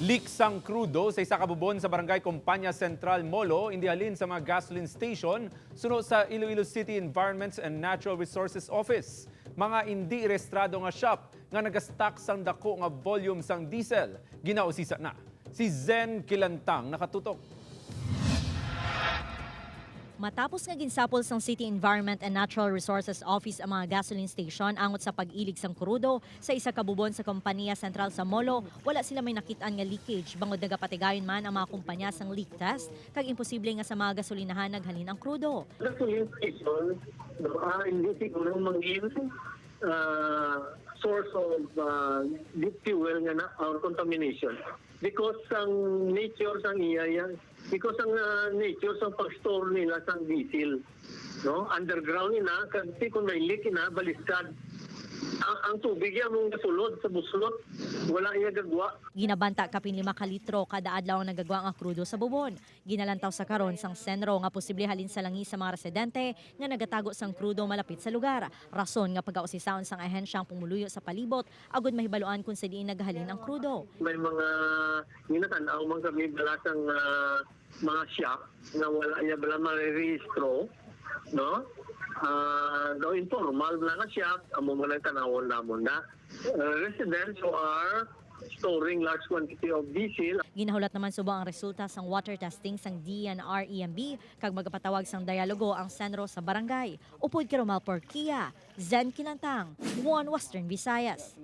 Leak sang krudo sa isa ka bubon sa barangay Compania Central Molo, indihalin sa mga gasoline station sunod sa Iloilo City Environments and Natural Resources Office. Mga hindi rehistrado nga shop nga nagastock sang dako nga volume sang diesel. Ginausisa na. Si Zen Kilantang nakatutok. Matapos nga ginsapol sang City Environment and Natural Resources Office ang mga gasoline station angot sa pag-ilig sang krudo sa isa ka bubon sa kompanya sentral sa Molo, wala sila may nakitaan nga leakage bangod nagapatigayon man ang mga kumpanya sang leak test kag imposible nga sa mga gasolinahan naghalin ang krudo. Gasoline station, hindi siguro maging source of deep fuel nga na or contamination. Because ang nature sang iya because ang nature sang pag-store nila sang diesel, no, underground ina kasi kung may leak ina baliskad ang tubig yan mong nasulod sa buslot, wala iya gagwa. Ginabanta kapin 5 ka litro kada adlaw ang nagagwa nga krudo sa bubon. Ginalantaw sa karon sang senro nga posible halin sa langi sa mga residente nga nagatago sang krudo malapit sa lugar. Rason nga pag-ausisaon sang ahensyang pumuluyo sa palibot agud mahibaluan kung sa diin naghalin ang krudo. May mga ginatanaw man kami balasang mga shop na wala iya bala marerehistro, no? No informal na nga shop, amo man ang tanawon namon na residents who are storing large quantity of diesel. Ginahulat naman subo ang resulta sang water testing sang DNR-EMB kag magapatawag sang dialogo ang senro sa barangay. Upod kay Romal Porquia, Zen Kilantang, One Western Visayas.